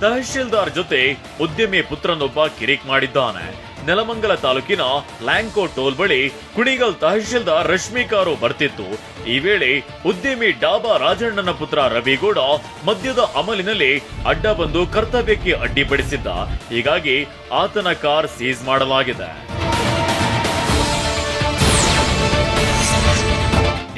ತಹಶೀಲ್ದಾರ್ ಜೊತೆ ಉದ್ಯಮಿ ಪುತ್ರನೊಬ್ಬ ಕಿರಿಕ್ ಮಾಡಿದ್ದಾನೆ. ನೆಲಮಂಗಲ ತಾಲೂಕಿನ ಲ್ಯಾಂಕೋ ಟೋಲ್ ಬಳಿ ಕುಣಿಗಲ್ ತಹಶೀಲ್ದಾರ್ ರಶ್ಮಿ ಕಾರು ಬರ್ತಿತ್ತು. ಈ ವೇಳೆ ಉದ್ಯಮಿ ಡಾಬಾ ರಾಜಣ್ಣನ ಪುತ್ರ ರವಿಗೌಡ ಮದ್ಯದ ಅಮಲಿನಲ್ಲಿ ಅಡ್ಡ ಬಂದು ಕರ್ತವ್ಯಕ್ಕೆ ಅಡ್ಡಿಪಡಿಸಿದ್ದ. ಹೀಗಾಗಿ ಆತನ ಕಾರ್ ಸೀಸ್ ಮಾಡಲಾಗಿದೆ.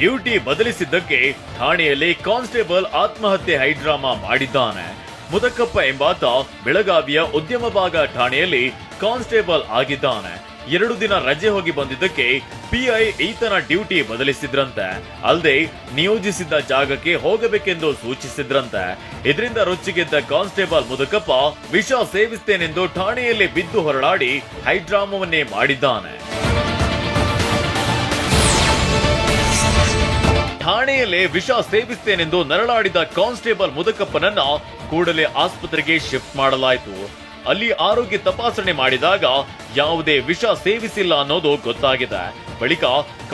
ಡ್ಯೂಟಿ ಬದಲಿಸಿದ್ದಕ್ಕೆ ಠಾಣೆಯಲ್ಲಿ ಕಾನ್ಸ್ಟೇಬಲ್ ಆತ್ಮಹತ್ಯೆ ಹೈಡ್ರಾಮಾ ಮಾಡಿದ್ದಾನೆ. ಮುದಕಪ್ಪ ಎಂಬಾತ ಬೆಳಗಾವಿಯ ಉದ್ಯಮ ಭಾಗ ಠಾಣೆಯಲ್ಲಿ ಕಾನ್ಸ್ಟೇಬಲ್ ಆಗಿದ್ದಾನೆ. 2 ದಿನ ರಜೆ ಹೋಗಿ ಬಂದಿದ್ದಕ್ಕೆ ಪಿಐ ಈತನ ಡ್ಯೂಟಿ ಬದಲಿಸಿದ್ರಂತೆ. ಅಲ್ಲದೆ ನಿಯೋಜಿಸಿದ್ದ ಜಾಗಕ್ಕೆ ಹೋಗಬೇಕೆಂದು ಸೂಚಿಸಿದ್ರಂತೆ. ಇದರಿಂದ ರೊಚ್ಚಿಗೆದ್ದ ಕಾನ್ಸ್ಟೇಬಲ್ ಮುದಕಪ್ಪ ವಿಷ ಸೇವಿಸ್ತೇನೆಂದು ಠಾಣೆಯಲ್ಲಿ ಬಿದ್ದು ಹೊರಳಾಡಿ ಹೈಡ್ರಾಮವನ್ನೇ ಮಾಡಿದ್ದಾನೆ. ಠಾಣೆಯಲ್ಲೇ ವಿಷ ಸೇವಿಸ್ತೇನೆಂದು ನರಳಾಡಿದ ಕಾನ್ಸ್ಟೇಬಲ್ ಮುದಕಪ್ಪನನ್ನ ಕೂಡಲೇ ಆಸ್ಪತ್ರೆಗೆ ಶಿಫ್ಟ್ ಮಾಡಲಾಯಿತು. ಅಲ್ಲಿ ಆರೋಗ್ಯ ತಪಾಸಣೆ ಮಾಡಿದಾಗ ಯಾವುದೇ ವಿಷ ಸೇವಿಸಿಲ್ಲ ಅನ್ನೋದು ಗೊತ್ತಾಗಿದೆ. ಬಳಿಕ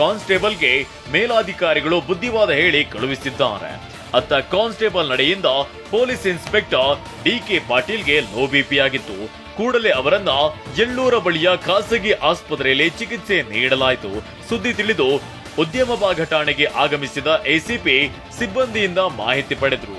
ಕಾನ್ಸ್ಟೇಬಲ್ಗೆ ಮೇಲಾಧಿಕಾರಿಗಳು ಬುದ್ಧಿವಾದ ಹೇಳಿ ಕಳುಹಿಸಿದ್ದಾರೆ. ಅತ್ತ ಕಾನ್ಸ್ಟೇಬಲ್ ನಡೆಯಿಂದ ಪೊಲೀಸ್ ಇನ್ಸ್ಪೆಕ್ಟರ್ ಡಿಕೆ ಪಾಟೀಲ್ಗೆ ಲೋ ಬಿಪಿ ಆಗಿತ್ತು. ಕೂಡಲೇ ಅವರನ್ನ ಯಳ್ಳೂರ ಬಳಿಯ ಖಾಸಗಿ ಆಸ್ಪತ್ರೆಯಲ್ಲಿ ಚಿಕಿತ್ಸೆ ನೀಡಲಾಯಿತು. ಸುದ್ದಿ ತಿಳಿದು ಉದ್ಯಮ ಭಾಗ ಠಾಣೆಗೆ ಆಗಮಿಸಿದ ಎಸಿಪಿ ಸಿಬ್ಬಂದಿಯಿಂದ ಮಾಹಿತಿ ಪಡೆದರು.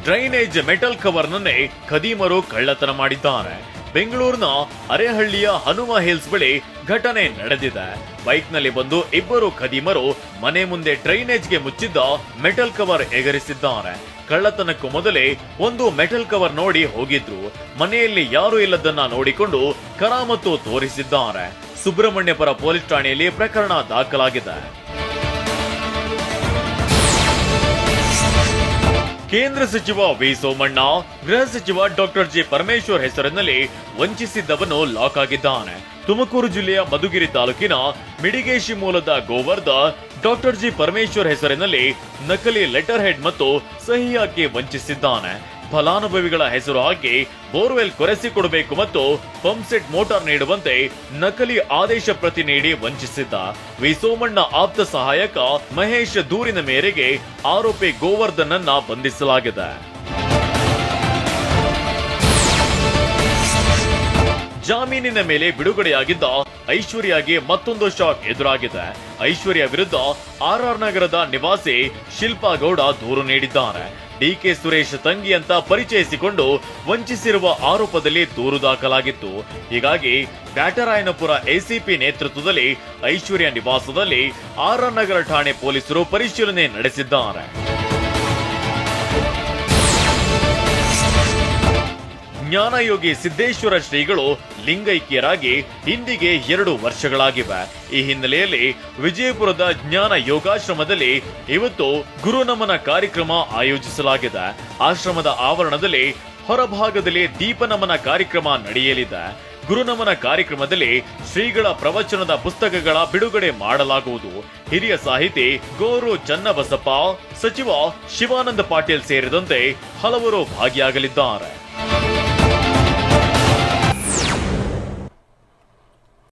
ಡ್ರೈನೇಜ್ ಮೆಟಲ್ ಕವರ್ನನ್ನೇ ಖದೀಮರು ಕಳ್ಳತನ ಮಾಡಿದ್ದಾರೆ. ಬೆಂಗಳೂರಿನ ಅರೆಹಳ್ಳಿಯ ಹನುಮ ಹಿಲ್ಸ್ ಬಳಿ ಘಟನೆ ನಡೆದಿದೆ. ಬೈಕ್ನಲ್ಲಿ ಬಂದು 2 ಖದೀಮರು ಮನೆ ಮುಂದೆ ಡ್ರೈನೇಜ್ಗೆ ಮುಚ್ಚಿದ್ದ ಮೆಟಲ್ ಕವರ್ ಎಗರಿಸಿದ್ದಾರೆ. ಕಳ್ಳತನಕ್ಕೂ ಮೊದಲೇ ಒಂದು ಮೆಟಲ್ ಕವರ್ ನೋಡಿ ಹೋಗಿದ್ರು. ಮನೆಯಲ್ಲಿ ಯಾರು ಇಲ್ಲದನ್ನ ನೋಡಿಕೊಂಡು ಕರಾಮತ್ತು ತೋರಿಸಿದ್ದಾರೆ. ಸುಬ್ರಹ್ಮಣ್ಯಪುರ ಪೊಲೀಸ್ ಠಾಣೆಯಲ್ಲಿ ಪ್ರಕರಣ ದಾಖಲಾಗಿದೆ. ಕೇಂದ್ರ ಸಚಿವ ವಿ ಸೋಮಣ್ಣ, ಗೃಹ ಸಚಿವ ಡಾಕ್ಟರ್ ಜಿ ಪರಮೇಶ್ವರ್ ಹೆಸರಿನಲ್ಲಿ ವಂಚಿಸಿದ್ದವನು ಲಾಕ್ ಆಗಿದ್ದಾನೆ. ತುಮಕೂರು ಜಿಲ್ಲೆಯ ಮಧುಗಿರಿ ತಾಲೂಕಿನ ಮಿಡಿಗೇಶಿ ಮೂಲದ ಗೋವರ್ಧನ್ ಡಾಕ್ಟರ್ ಜಿ ಪರಮೇಶ್ವರ್ ಹೆಸರಿನಲ್ಲಿ ನಕಲಿ ಲೆಟರ್ ಹೆಡ್ ಮತ್ತು ಸಹಿ ಹಾಕಿ ವಂಚಿಸಿದ್ದಾನೆ. ಫಲಾನುಭವಿಗಳ ಹೆಸರು ಹಾಕಿ ಬೋರ್ವೆಲ್ ಕೊರೆಸಿಕೊಡಬೇಕು ಮತ್ತು ಪಂಪ್ಸೆಟ್ ಮೋಟಾರ್ ನೀಡುವಂತೆ ನಕಲಿ ಆದೇಶ ಪ್ರತಿ ನೀಡಿ ವಂಚಿಸಿದ್ದ. ವಿ ಸೋಮಣ್ಣ ಆಪ್ತ ಸಹಾಯಕ ಮಹೇಶ್ ದೂರಿನ ಮೇರೆಗೆ ಆರೋಪಿ ಗೋವರ್ಧನ್ ಅನ್ನ ಬಂಧಿಸಲಾಗಿದೆ. ಜಾಮೀನಿನ ಮೇಲೆ ಬಿಡುಗಡೆಯಾಗಿದ್ದ ಐಶ್ವರ್ಯಗೆ ಮತ್ತೊಂದು ಶಾಕ್ ಎದುರಾಗಿದೆ. ಐಶ್ವರ್ಯ ವಿರುದ್ಧ ಆರ್ಆರ್ ನಗರದ ನಿವಾಸಿ ಶಿಲ್ಪಾ ಗೌಡ ದೂರು ನೀಡಿದ್ದಾರೆ. ಡಿಕೆ ಸುರೇಶ್ ತಂಗಿ ಅಂತ ಪರಿಚಯಿಸಿಕೊಂಡು ವಂಚಿಸಿರುವ ಆರೋಪದಲ್ಲಿ ದೂರು ದಾಖಲಾಗಿತ್ತು. ಹೀಗಾಗಿ ಬ್ಯಾಟರಾಯನಪುರ ಎಸಿಪಿ ನೇತೃತ್ವದಲ್ಲಿ ಐಶ್ವರ್ಯ ನಿವಾಸದಲ್ಲಿ ಆರ್ಆರ್ ನಗರ ಠಾಣೆ ಪೊಲೀಸರು ಪರಿಶೀಲನೆ ನಡೆಸಿದ್ದಾರೆ. ಜ್ಞಾನಯೋಗಿ ಸಿದ್ದೇಶ್ವರ ಶ್ರೀಗಳು ಲಿಂಗೈಕ್ಯರಾಗಿ ಇಂದಿಗೆ 2 ವರ್ಷಗಳಾಗಿವೆ. ಈ ಹಿನ್ನೆಲೆಯಲ್ಲಿ ವಿಜಯಪುರದ ಜ್ಞಾನ ಯೋಗಾಶ್ರಮದಲ್ಲಿ ಇವತ್ತು ಗುರುನಮನ ಕಾರ್ಯಕ್ರಮ ಆಯೋಜಿಸಲಾಗಿದೆ. ಆಶ್ರಮದ ಆವರಣದಲ್ಲಿ ಹೊರಭಾಗದಲ್ಲಿ ದೀಪನಮನ ಕಾರ್ಯಕ್ರಮ ನಡೆಯಲಿದೆ. ಗುರುನಮನ ಕಾರ್ಯಕ್ರಮದಲ್ಲಿ ಶ್ರೀಗಳ ಪ್ರವಚನದ ಪುಸ್ತಕಗಳ ಬಿಡುಗಡೆ ಮಾಡಲಾಗುವುದು. ಹಿರಿಯ ಸಾಹಿತಿ ಗೋರು ಚನ್ನಬಸಪ್ಪ, ಸಚಿವ ಶಿವಾನಂದ ಪಾಟೀಲ್ ಸೇರಿದಂತೆ ಹಲವರು ಭಾಗಿಯಾಗಲಿದ್ದಾರೆ.